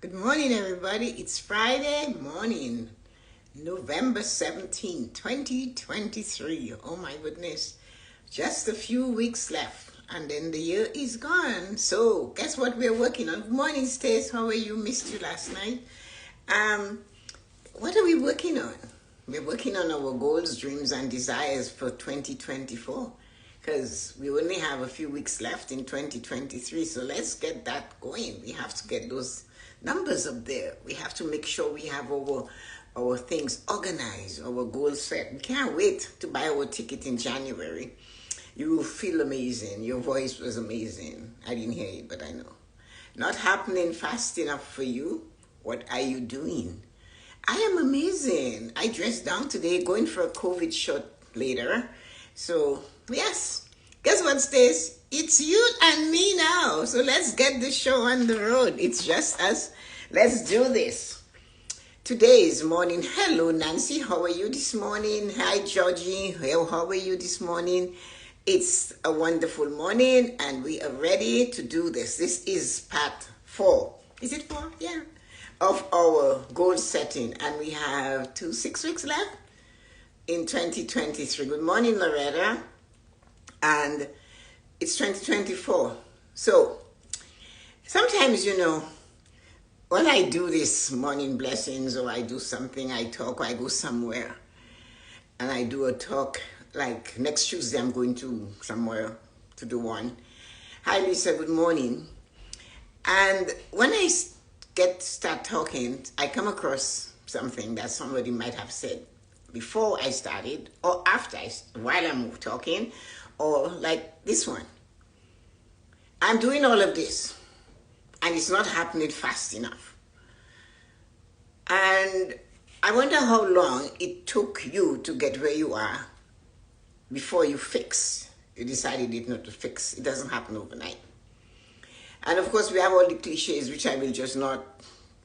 Good morning, everybody. It's Friday morning, November 17, 2023. Oh my goodness. Just a few weeks left and then the year is gone. So guess what we're working on? Good morning, Stace. How are you? Missed you last night. What are we working on? We're working on our goals, dreams, and desires for 2024 because we only have a few weeks left in 2023. So let's get that going. We have to get those numbers up there. We have to make sure we have our things organized, our goals set. We can't wait to buy our ticket in January. You will feel amazing. Your voice was amazing. I didn't hear you, but I know. Not happening fast enough for you. What are you doing? I am amazing. I dressed down today, going for a COVID shot later. So, yes. Guess what, Stace? It's you and me now. So let's get the show on the road. It's just us. Let's do this. Today's morning. Hello, Nancy. How are you this morning? Hi, Georgie. How are you this morning? It's a wonderful morning and we are ready to do this. This is part 4. Is it 4? Yeah. Of our goal setting. And we have 6 weeks left in 2023. Good morning, Loretta. And it's 2024. So sometimes, when I do this morning blessings or I do something, I talk or I go somewhere and I do a talk, like next Tuesday I'm going to somewhere to do one. Hi Lisa, good morning. And when I start talking, I come across something that somebody might have said before I started or after, while I'm talking, or like this one. I'm doing all of this and it's not happening fast enough. And I wonder how long it took you to get where you are before you decided it not to fix. It doesn't happen overnight. And of course, we have all the cliches, which I will just not,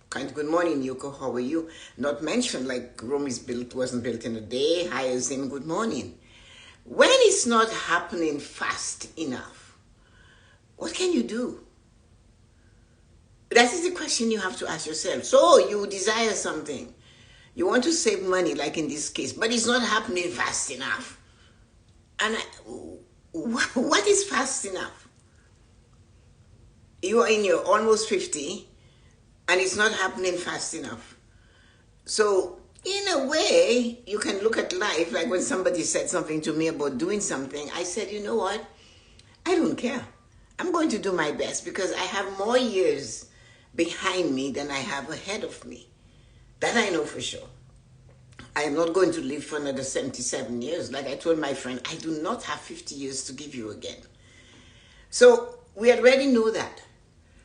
good morning, Yoko, how are you? Not mention, like Rome wasn't built in a day, hi as in good morning. When it's not happening fast enough, what can you do? That is the question you have to ask yourself. So you desire something. You want to save money, like in this case, but it's not happening fast enough. And what is fast enough? You are in your almost 50 and it's not happening fast enough. So in a way, you can look at life, like when somebody said something to me about doing something, I said, you know what? I don't care. I'm going to do my best because I have more years behind me than I have ahead of me. That I know for sure. I am not going to live for another 77 years. Like I told my friend, I do not have 50 years to give you again. So we already know that.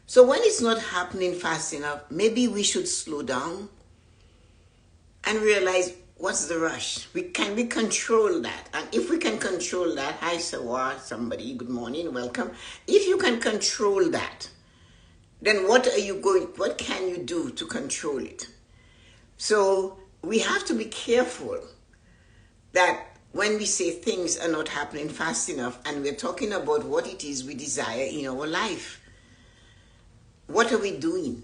So when it's not happening fast enough, maybe we should slow down and realize what's the rush. Can we control that? And if we can control that, hi Sawa, somebody, good morning, welcome. If you can control that, then what can you do to control it? So we have to be careful that when we say things are not happening fast enough and we're talking about what it is we desire in our life. What are we doing?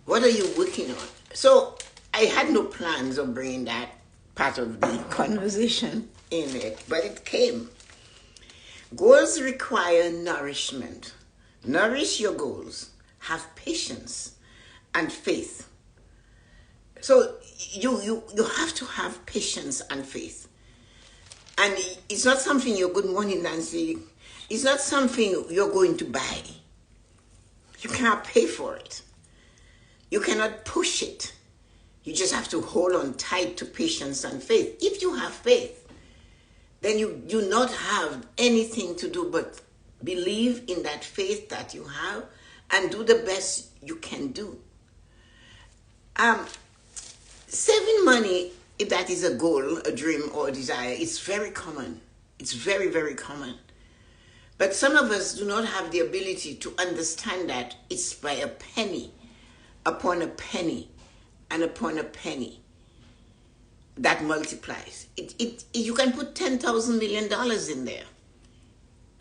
What are you working on? So I had no plans of bringing that part of the conversation in it, but it came. Goals require nourishment. Nourish your goals. Have patience and faith. So you have to have patience and faith. And it's not something good morning, Nancy. It's not something you're going to buy. You cannot pay for it. You cannot push it. You just have to hold on tight to patience and faith. If you have faith, then you do not have anything to do but believe in that faith that you have and do the best you can do. Saving money, if that is a goal, a dream, or a desire, it's very common. It's very, very common. But some of us do not have the ability to understand that it's by a penny upon a penny and upon a penny that multiplies. You can put $10,000 million in there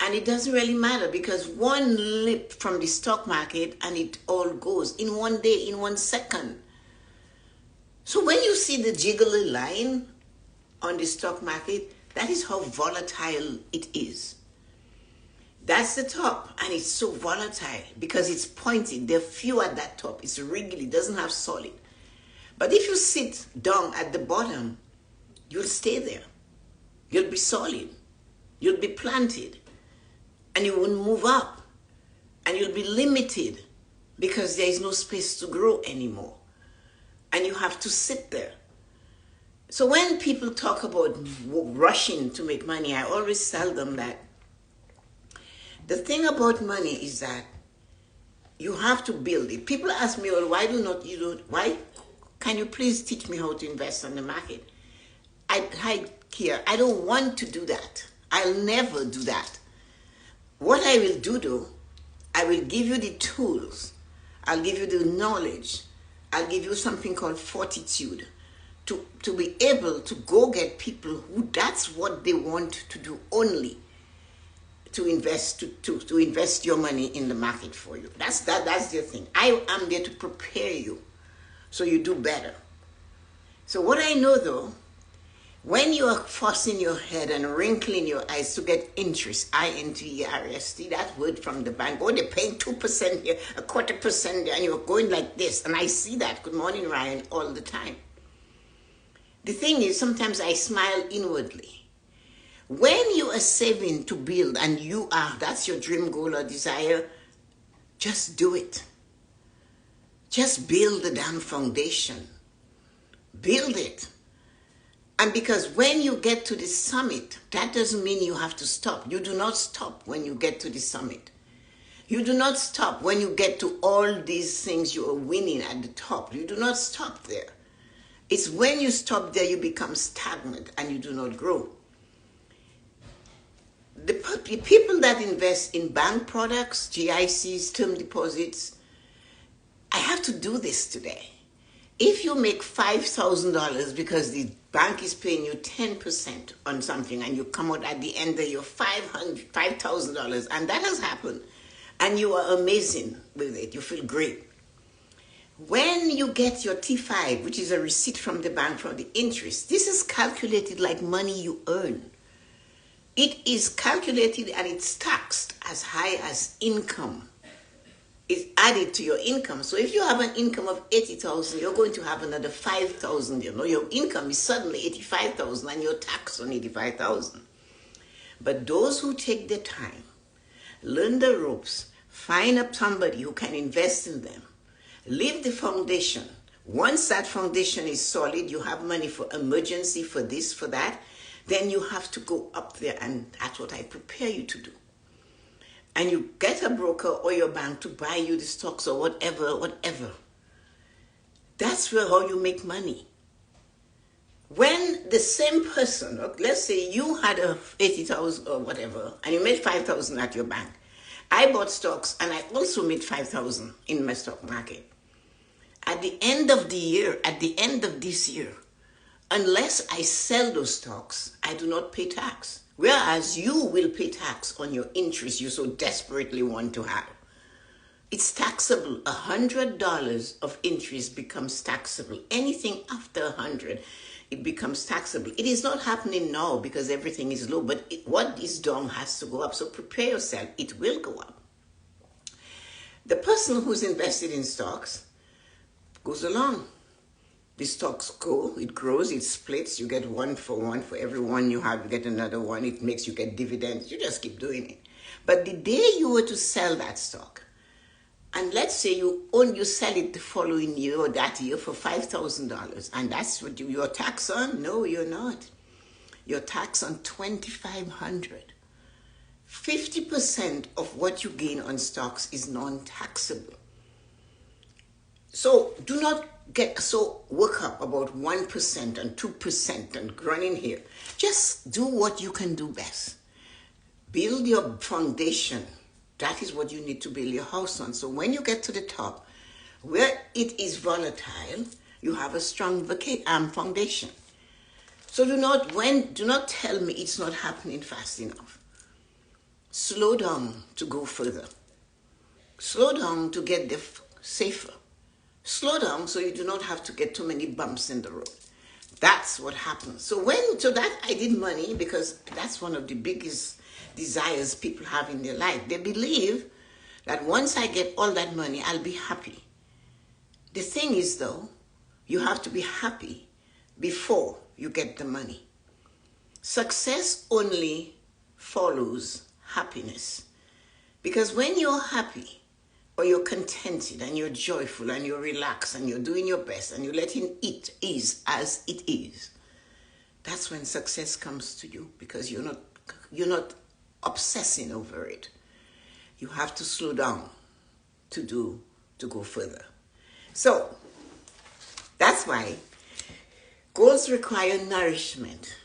And it doesn't really matter because one lip from the stock market and it all goes in one day, in 1 second. So when you see the jiggly line on the stock market, that is how volatile it is. That's the top, and it's so volatile because it's pointed. There are few at that top. It's wriggly, doesn't have solid. But if you sit down at the bottom, you'll stay there. You'll be solid. You'll be planted. And you won't move up. And you'll be limited because there is no space to grow anymore. And you have to sit there. So when people talk about rushing to make money, I always tell them that the thing about money is that you have to build it. People ask me, well, why can you please teach me how to invest on the market? I don't want to do that. I'll never do that. What I will do though, I will give you the tools. I'll give you the knowledge. I'll give you something called fortitude to be able to go get people who that's what they want to do only, to invest your money in the market for you. That's the thing. I am there to prepare you so you do better. So what I know though, when you are fussing your head and wrinkling your eyes to get interest, INTEREST, that word from the bank, oh, they're paying 2% here, 1/4% there, and you're going like this. And I see that, good morning, Ryan, all the time. The thing is, sometimes I smile inwardly. When you are saving to build and that's your dream goal or desire, just do it. Just build the damn foundation. Build it. And because when you get to the summit, that doesn't mean you have to stop. You do not stop when you get to the summit. You do not stop when you get to all these things you are winning at the top. You do not stop there. It's when you stop there you become stagnant and you do not grow. The people that invest in bank products, GICs, term deposits, I have to do this today. If you make $5,000 because the bank is paying you 10% on something and you come out at the end of your $5,000, and that has happened, and you are amazing with it, you feel great. When you get your T5, which is a receipt from the bank for the interest, this is calculated like money you earn. It is calculated and it's taxed as high as income. It's added to your income. So if you have an income of 80,000, you're going to have another 5,000. Your income is suddenly 85,000 and you're taxed on 85,000. But those who take the time, learn the ropes, find up somebody who can invest in them, leave the foundation. Once that foundation is solid, you have money for emergency, for this, for that, then you have to go up there, and that's what I prepare you to do. And you get a broker or your bank to buy you the stocks or whatever. That's how you make money. When the same person, let's say you had 80,000 or whatever, and you made 5,000 at your bank. I bought stocks and I also made 5,000 in my stock market. At the end of the year, at the end of this year, unless I sell those stocks, I do not pay tax. Whereas you will pay tax on your interest you so desperately want to have. It's taxable. $100 of interest becomes taxable. Anything after 100, it becomes taxable. It is not happening now because everything is low, but what is down has to go up. So prepare yourself. It will go up. The person who's invested in stocks goes along. The stocks go, it grows, it splits. You get one. For every one you have, you get another one. It makes you get dividends. You just keep doing it. But the day you were to sell that stock, and let's say you sell it the following year or that year for $5,000, and that's what you're taxed on? No, you're not. You're taxed on $2,500. 50% of what you gain on stocks is non-taxable. So do not get so worked up about 1% and 2% and running here. Just do what you can do best. Build your foundation. That is what you need to build your house on. So when you get to the top, where it is volatile, you have a strong foundation. So do not tell me it's not happening fast enough. Slow down to go further. Slow down to get there safer. Slow down so you do not have to get too many bumps in the road. That's what happens. So that I did money, because that's one of the biggest desires people have in their life. They believe that once I get all that money, I'll be happy. The thing is, though, you have to be happy before you get the money. Success only follows happiness. Because when you're happy, or you're contented and you're joyful and you're relaxed and you're doing your best and you're letting it is as it is, that's when success comes to you, because you're not obsessing over it. You have to slow down to go further. So that's why goals require nourishment,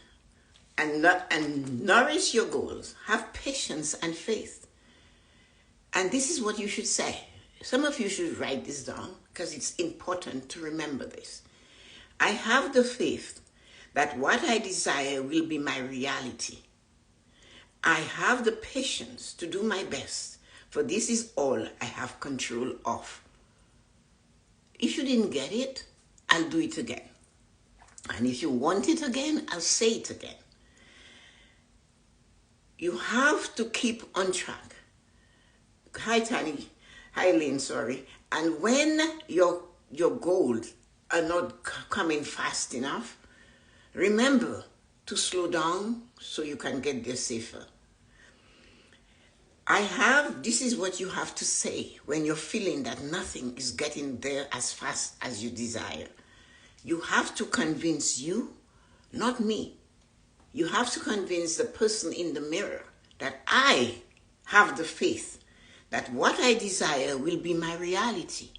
and nourish your goals. Have patience and faith. And this is what you should say. Some of you should write this down, because it's important to remember this. I have the faith that what I desire will be my reality. I have the patience to do my best, for this is all I have control of. If you didn't get it, I'll do it again. And if you want it again, I'll say it again. You have to keep on track. Hi, Tani. Hi, Lynn, sorry. And when your goals are not coming fast enough, remember to slow down so you can get there safer. This is what you have to say when you're feeling that nothing is getting there as fast as you desire. You have to convince you, not me. You have to convince the person in the mirror that I have the faith that what I desire will be my reality.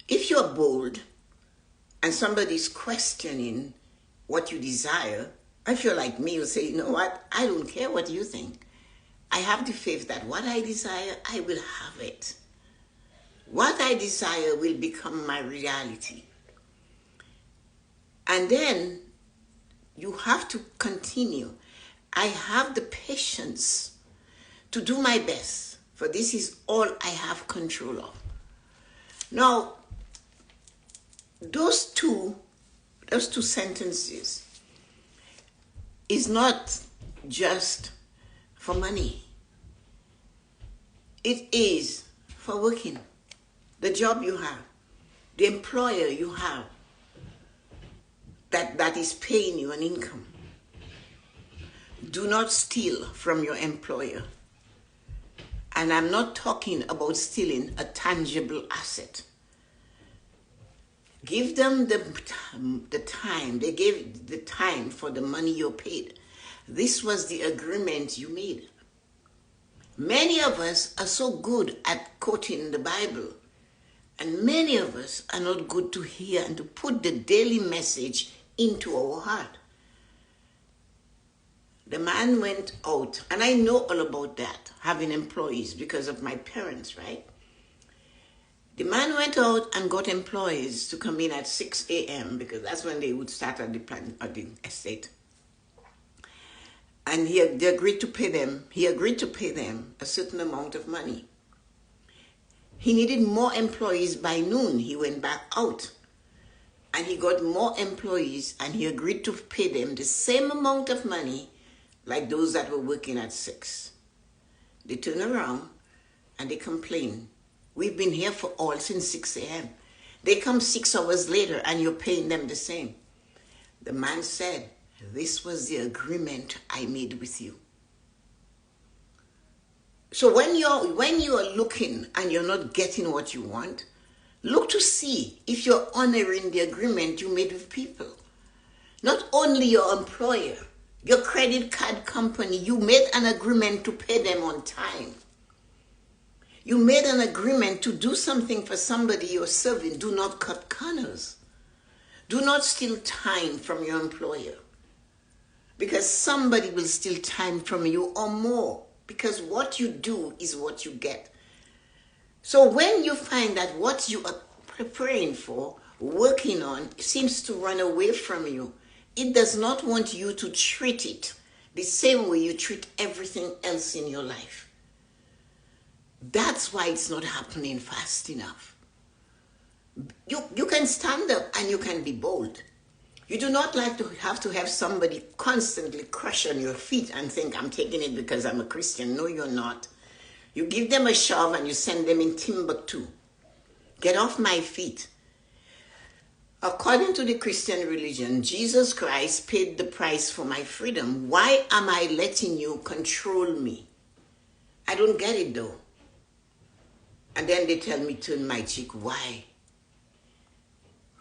If you're bold and somebody's questioning what you desire, if you're like me, you'll say, you know what? I don't care what you think. I have the faith that what I desire, I will have it. What I desire will become my reality. And then you have to continue. I have the patience to do my best, for this is all I have control of. Now, those two sentences is not just for money. It is for working. The job you have, the employer you have, that is paying you an income. Do not steal from your employer. And I'm not talking about stealing a tangible asset. Give them the time. They gave the time for the money you're paid. This was the agreement you made. Many of us are so good at quoting the Bible, and many of us are not good to hear and to put the daily message into our heart. The man went out, and I know all about that, having employees because of my parents, right? The man went out and got employees to come in at 6 a.m. because that's when they would start at the estate. And he agreed to pay them. He agreed to pay them a certain amount of money. He needed more employees by noon. He went back out, and he got more employees, and he agreed to pay them the same amount of money like those that were working at 6. They turn around and they complain. We've been here since 6 a.m. They come 6 hours later and you're paying them the same. The man said, this was the agreement I made with you. So when you're looking and you're not getting what you want, look to see if you're honoring the agreement you made with people. Not only your employer, your credit card company, you made an agreement to pay them on time. You made an agreement to do something for somebody you're serving. Do not cut corners. Do not steal time from your employer, because somebody will steal time from you or more, because what you do is what you get. So when you find that what you are preparing for, working on, seems to run away from you, it does not want you to treat it the same way you treat everything else in your life. That's why it's not happening fast enough. You can stand up and you can be bold. You do not like to have somebody constantly crush on your feet and think, I'm taking it because I'm a Christian. No, you're not. You give them a shove and you send them in Timbuktu. Get off my feet. According to the Christian religion, Jesus Christ paid the price for my freedom. Why am I letting you control me? I don't get it though. And then they tell me, turn my cheek. Why?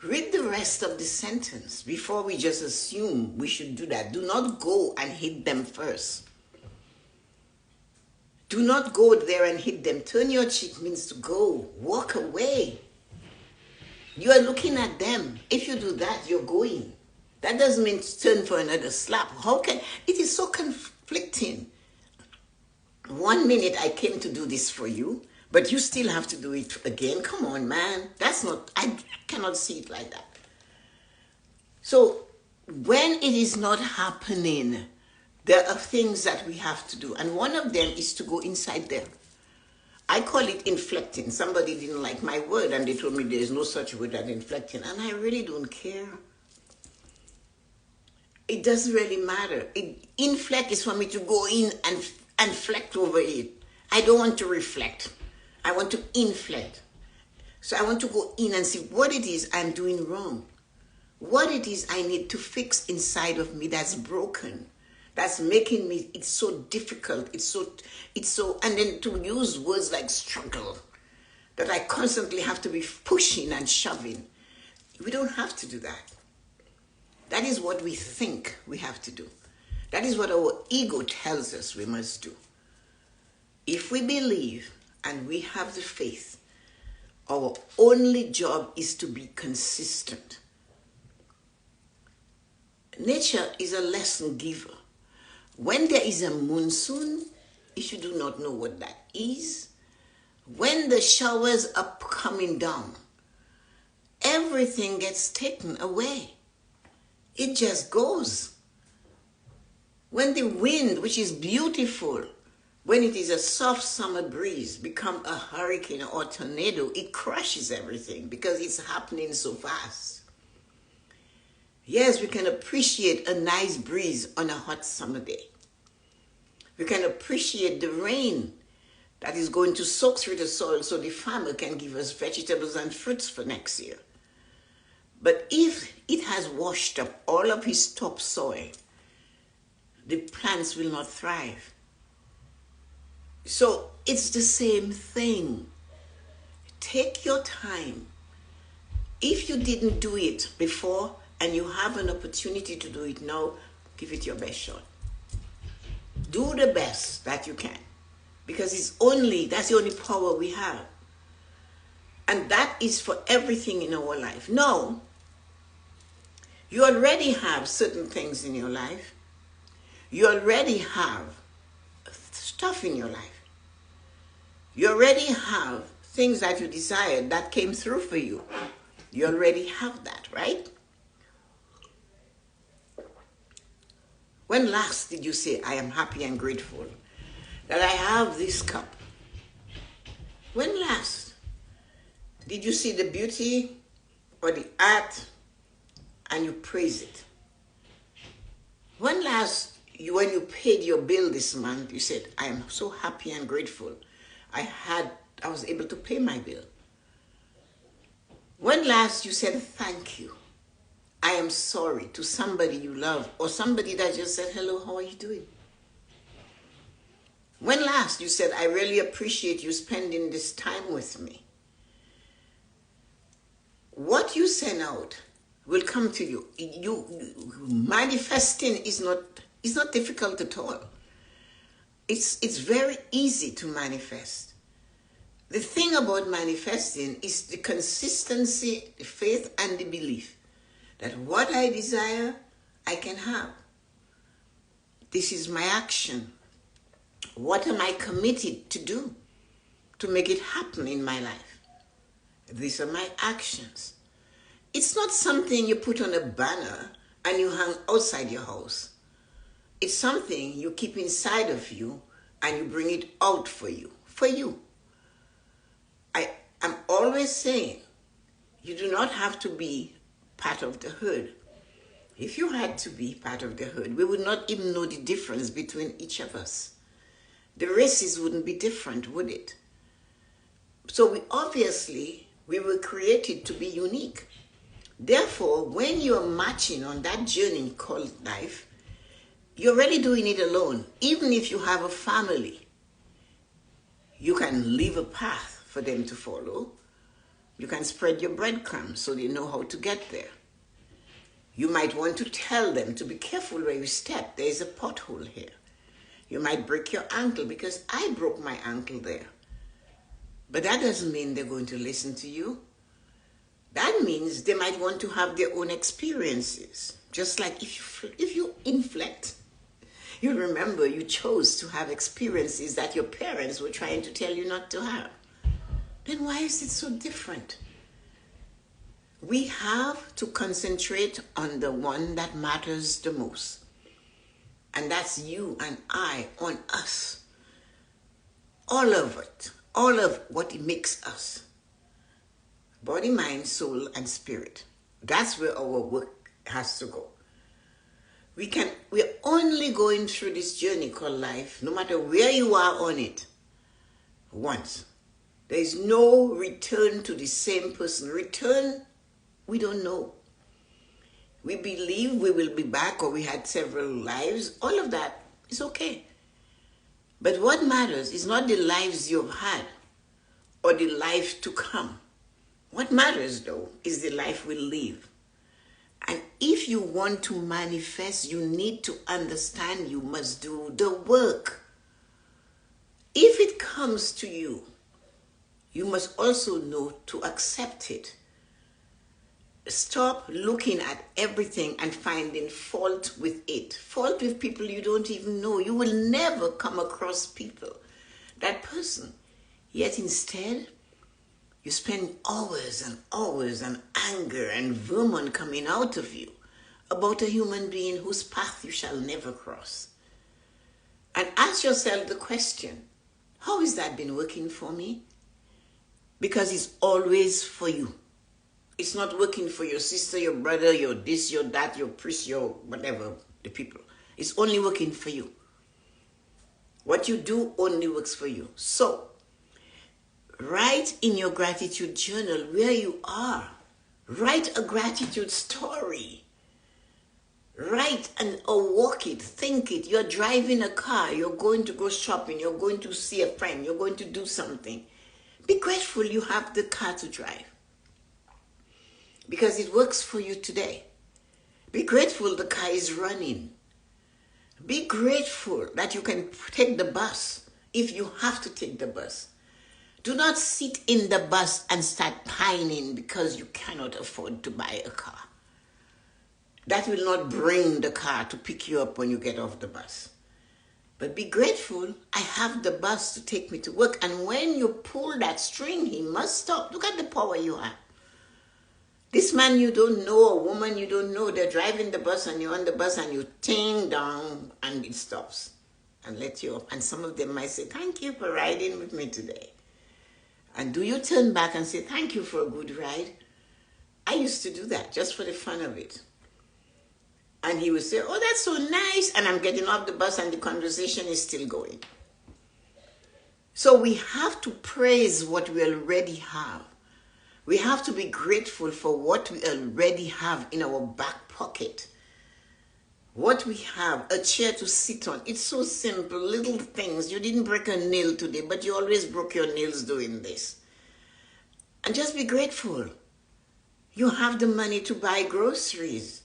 Read the rest of the sentence before we just assume we should do that. Do not go and hit them first. Do not go there and hit them. Turn your cheek means to go. Walk away. You are looking at them. If you do that, you're going. That doesn't mean turn for another slap. How can it is so conflicting. 1 minute I came to do this for you, but you still have to do it again. Come on, man. That's not, I cannot see it like that. So when it is not happening, there are things that we have to do. And one of them is to go inside there. I call it inflecting. Somebody didn't like my word and they told me there is no such word as inflecting. And I really don't care. It doesn't really matter. Inflect is for me to go in and flex over it. I don't want to reflect. I want to inflect. So I want to go in and see what it is I'm doing wrong. What it is I need to fix inside of me that's broken. That's making me, it's so difficult. It's so, and then to use words like struggle, that I constantly have to be pushing and shoving. We don't have to do that. That is what we think we have to do. That is what our ego tells us we must do. If we believe and we have the faith, our only job is to be consistent. Nature is a lesson giver. When there is a monsoon, if you do not know what that is, when the showers are coming down, everything gets taken away. It just goes. When the wind, which is beautiful, when it is a soft summer breeze, become a hurricane or tornado, it crushes everything because it's happening so fast. Yes, we can appreciate a nice breeze on a hot summer day. We can appreciate the rain that is going to soak through the soil so the farmer can give us vegetables and fruits for next year. But if it has washed up all of his topsoil, the plants will not thrive. So it's the same thing. Take your time. If you didn't do it before and you have an opportunity to do it now, give it your best shot. Do the best that you can, because that's the only power we have. And that is for everything in our life. No, you already have certain things in your life. You already have stuff in your life. You already have things that you desired that came through for you. You already have that, right? When last did you say, I am happy and grateful that I have this cup? When last did you see the beauty or the art and you praise it? When last, when you paid your bill this month, you said, I am so happy and grateful I was able to pay my bill? When last you said thank you, I am sorry to somebody you love, or somebody that just said, hello, how are you doing? When last you said, I really appreciate you spending this time with me? What you send out will come to you. Manifesting is not difficult at all. It's very easy to manifest. The thing about manifesting is the consistency, the faith, and the belief that what I desire, I can have. This is my action. What am I committed to do to make it happen in my life? These are my actions. It's not something you put on a banner and you hang outside your house. It's something you keep inside of you and you bring it out for you. For you. I'm always saying, you do not have to be part of the herd. If you had to be part of the herd, we would not even know the difference between each of us. The races wouldn't be different, would it? So we were created to be unique. Therefore, when you're marching on that journey called life, you're really doing it alone. Even if you have a family, you can leave a path for them to follow. You can spread your breadcrumbs so they know how to get there. You might want to tell them to be careful where you step. There is a pothole here. You might break your ankle, because I broke my ankle there. But that doesn't mean they're going to listen to you. That means they might want to have their own experiences. Just like if you inflect, you remember you chose to have experiences that your parents were trying to tell you not to have. Then why is it so different? We have to concentrate on the one that matters the most. And that's you and I, on us. All of it. All of what makes us. Body, mind, soul, and spirit. That's where our work has to go. We're only going through this journey called life, no matter where you are on it, once. There is no return to the same person. Return, we don't know. We believe we will be back, or we had several lives. All of that is okay. But what matters is not the lives you've had or the life to come. What matters, though, is the life we'll live. And if you want to manifest, you need to understand you must do the work. If it comes to you, you must also know to accept it. Stop looking at everything and finding fault with it. Fault with people you don't even know. You will never come across people, that person. Yet instead, you spend hours and hours and anger and vermin coming out of you about a human being whose path you shall never cross. And ask yourself the question, how has that been working for me? Because it's always for you. It's not working for your sister, your brother, your this, your that, your priest, your whatever, the people. It's only working for you. What you do only works for you. So, write in your gratitude journal where you are. Write a gratitude story. Write or walk it, think it. You're driving a car, you're going to go shopping, you're going to see a friend, you're going to do something. Be grateful you have the car to drive, because it works for you today. Be grateful the car is running. Be grateful that you can take the bus if you have to take the bus. Do not sit in the bus and start pining because you cannot afford to buy a car. That will not bring the car to pick you up when you get off the bus. But be grateful, I have the bus to take me to work. And when you pull that string, he must stop. Look at the power you have. This man you don't know, a woman you don't know, they're driving the bus and you're on the bus and you ting down and it stops and let you up. And some of them might say, thank you for riding with me today. And do you turn back and say, thank you for a good ride? I used to do that just for the fun of it. And he would say, oh, that's so nice. And I'm getting off the bus and the conversation is still going. So we have to praise what we already have. We have to be grateful for what we already have in our back pocket. What we have, a chair to sit on. It's so simple, little things. You didn't break a nail today, but you always broke your nails doing this. And just be grateful. You have the money to buy groceries.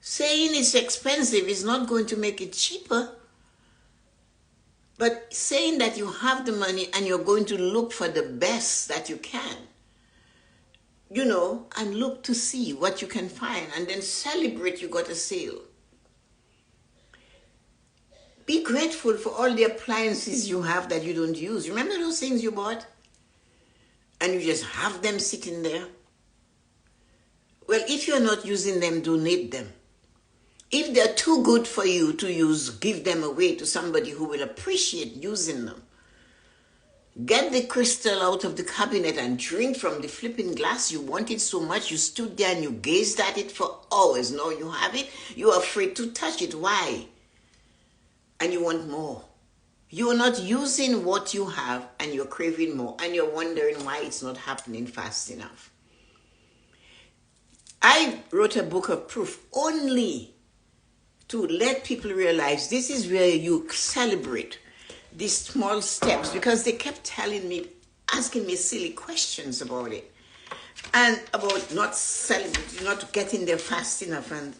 Saying it's expensive is not going to make it cheaper. But saying that you have the money and you're going to look for the best that you can, and look to see what you can find and then celebrate you got a sale. Be grateful for all the appliances you have that you don't use. Remember those things you bought? And you just have them sitting there? Well, if you're not using them, donate them. If they're too good for you to use, give them away to somebody who will appreciate using them. Get the crystal out of the cabinet and drink from the flipping glass. You want it so much, you stood there and you gazed at it for hours. Now you have it, you're afraid to touch it. Why? And you want more. You're not using what you have and you're craving more and you're wondering why it's not happening fast enough. I wrote a book of proof only to let people realize this is where you celebrate these small steps, because they kept telling me, asking me silly questions about it and about not celebrating, not getting there fast enough. And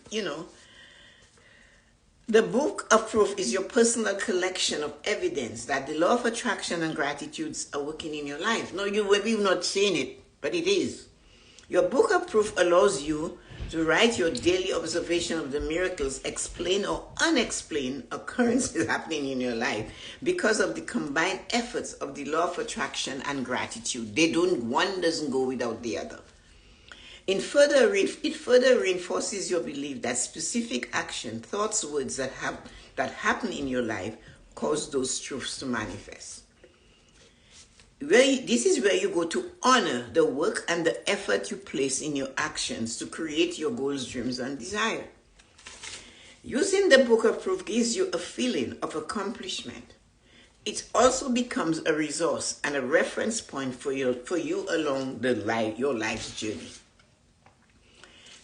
the book of proof is your personal collection of evidence that the law of attraction and gratitudes are working in your life. No, you maybe you've not seen it, but it is. Your book of proof allows you to write your daily observation of the miracles, explain or unexplained occurrences happening in your life because of the combined efforts of the law of attraction and gratitude. One doesn't go without the other. It further reinforces your belief that specific action, thoughts, words that happen in your life cause those truths to manifest. This is where you go to honor the work and the effort you place in your actions to create your goals, dreams, and desire. Using the book of proof gives you a feeling of accomplishment. It also becomes a resource and a reference point for you along your life's journey.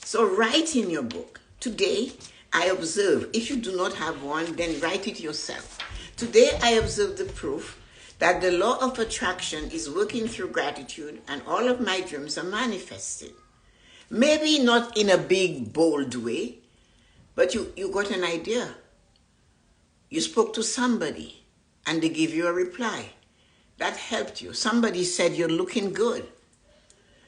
So write in your book, today I observe. If you do not have one, then write it yourself. Today I observe the proof that the law of attraction is working through gratitude and all of my dreams are manifested. Maybe not in a big, bold way, but you got an idea. You spoke to somebody and they gave you a reply. That helped you. Somebody said you're looking good.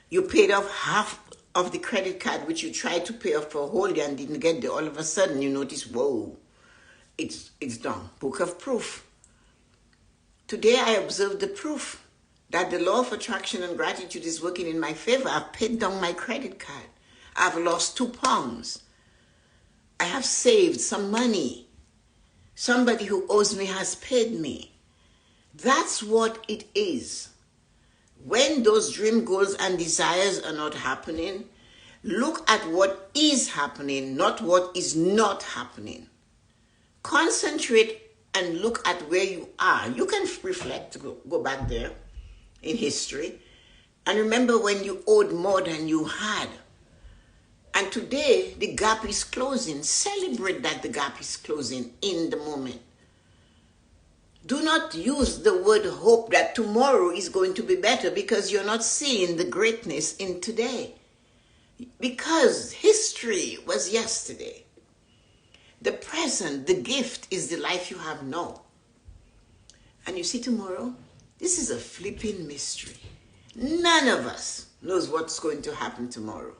You paid off half of the credit card which you tried to pay off for a whole year and didn't get there. All of a sudden you notice, whoa, it's done. Book of proof. Today I observed the proof that the law of attraction and gratitude is working in my favor. I've paid down my credit card. I've lost 2 pounds. I have saved some money. Somebody who owes me has paid me. That's what it is. When those dream goals and desires are not happening, look at what is happening, not what is not happening. Concentrate and look at where you are. You can reflect, go back there in history and remember when you owed more than you had. And today the gap is closing. Celebrate that the gap is closing in the moment. Do not use the word hope that tomorrow is going to be better because you're not seeing the greatness in today. Because history was yesterday. The present, the gift is the life you have now. And you see tomorrow, this is a flipping mystery. None of us knows what's going to happen tomorrow.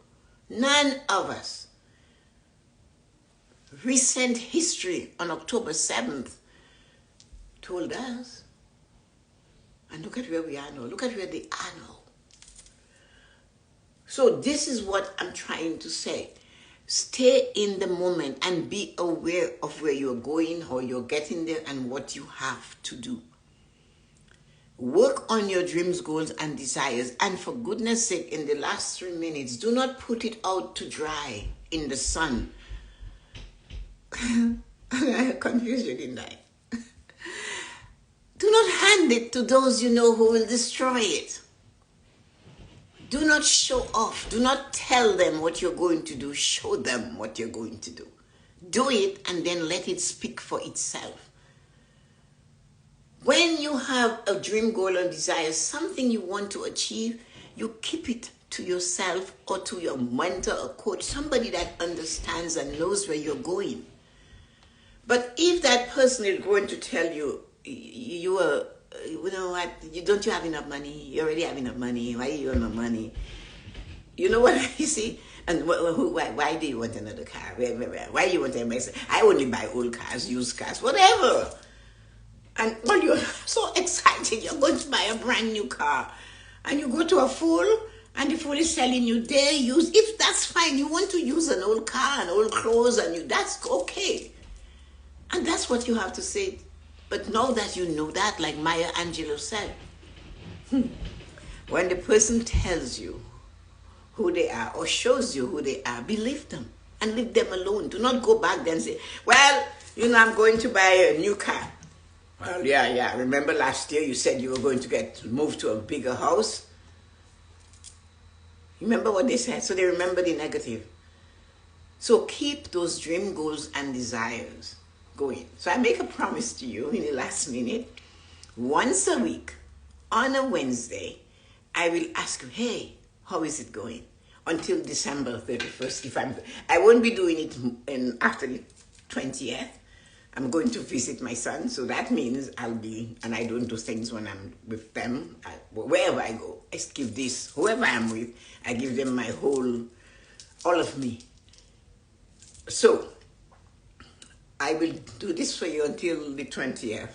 None of us. Recent history on October 7th told us. And look at where we are now. Look at where they are now. So this is what I'm trying to say. Stay in the moment and be aware of where you're going, how you're getting there, and what you have to do. Work on your dreams, goals, and desires. And for goodness sake, in the last 3 minutes, do not put it out to dry in the sun. I confused you, didn't I? Do not hand it to those you know who will destroy it. Do not show off. Do not tell them what you're going to do. Show them what you're going to do. Do it and then let it speak for itself. When you have a dream, goal, or desire, something you want to achieve, you keep it to yourself or to your mentor or coach, somebody that understands and knows where you're going. But if that person is going to tell you, you know what, don't you have enough money? You already have enough money. Why you want more money? You know what you see? And why do you want another car? Why you want a Mercedes? I only buy old cars, used cars, whatever. And you're so excited, you're going to buy a brand new car. And you go to a fool And the fool is telling you they use, if that's fine, you want to use an old car and old clothes and that's okay. And that's what you have to say. But now that you know that, like Maya Angelou said, when the person tells you who they are or shows you who they are, believe them and leave them alone. Do not go back there and say, well, I'm going to buy a new car. Well, yeah. Remember last year you said you were going to move to a bigger house? Remember what they said? So they remember the negative. So keep those dream goals and desires going. So I make a promise to you in the last minute. Once a week, on a Wednesday, I will ask you, hey, how is it going? Until December 31st. I won't be doing it after the 20th. I'm going to visit my son, so that means and I don't do things when I'm with them. Wherever I go, I give this, whoever I'm with, I give them all of me. So, I will do this for you until the 20th,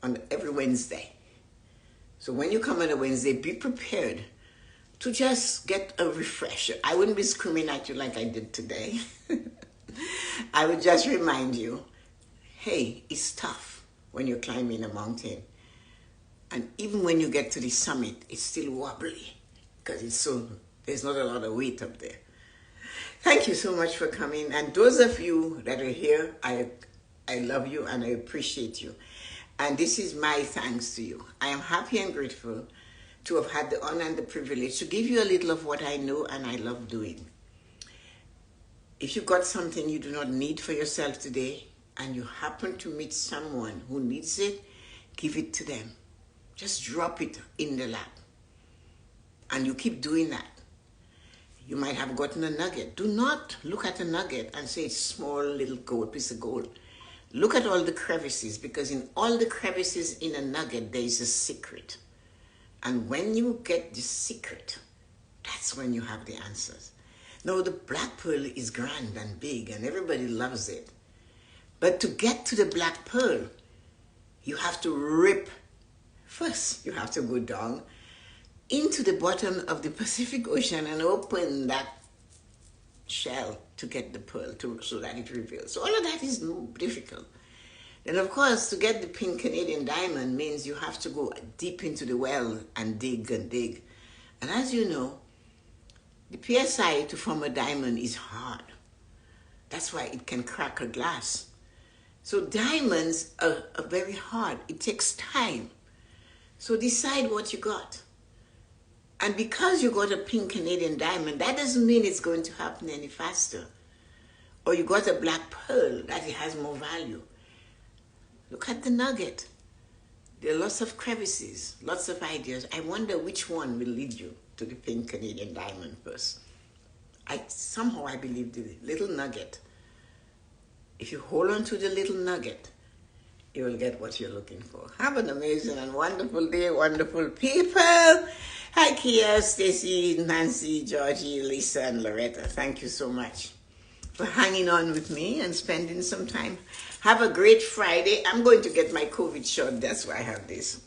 on every Wednesday. So when you come on a Wednesday, be prepared to just get a refresher. I wouldn't be screaming at you like I did today. I would just remind you, hey, it's tough when you're climbing a mountain. And even when you get to the summit, it's still wobbly because there's not a lot of weight up there. Thank you so much for coming. And those of you that are here, I love you and I appreciate you. And this is my thanks to you. I am happy and grateful to have had the honor and the privilege to give you a little of what I know and I love doing. If you got something you do not need for yourself today, and you happen to meet someone who needs it, give it to them. Just drop it in the lap. And you keep doing that. You might have gotten a nugget. Do not look at a nugget and say it's small little piece of gold. Look at all the crevices, because in all the crevices in a nugget, there is a secret. And when you get the secret, that's when you have the answers. Now, the black pearl is grand and big, and everybody loves it. But to get to the black pearl, you have to rip. First, you have to go down into the bottom of the Pacific Ocean and open that shell to get the pearl so that it reveals. So all of that is difficult. Then, of course, to get the pink Canadian diamond means you have to go deep into the well and dig and dig. And as you know, the PSI to form a diamond is hard. That's why it can crack a glass. So diamonds are very hard. It takes time. So decide what you got. And because you got a pink Canadian diamond, that doesn't mean it's going to happen any faster. Or you got a black pearl, that it has more value. Look at the nugget. There are lots of crevices, lots of ideas. I wonder which one will lead you to the pink Canadian diamond first. Somehow I believe the little nugget. If you hold on to the little nugget, you will get what you're looking for. Have an amazing and wonderful day, wonderful people. Hi, Kia, Stacy, Nancy, Georgie, Lisa, and Loretta. Thank you so much for hanging on with me and spending some time. Have a great Friday. I'm going to get my COVID shot. That's why I have this.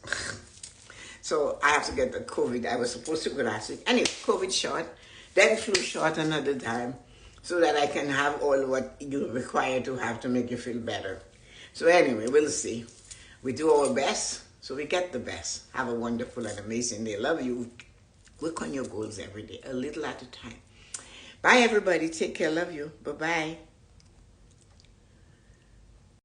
So I have to get the COVID. I was supposed to go last week. Anyway, COVID shot, then flu shot another time, so that I can have all what you require to have to make you feel better. So anyway, we'll see. We do our best, so we get the best. Have a wonderful and amazing day. Love you. Work on your goals every day, a little at a time. Bye, everybody. Take care. Love you. Bye-bye.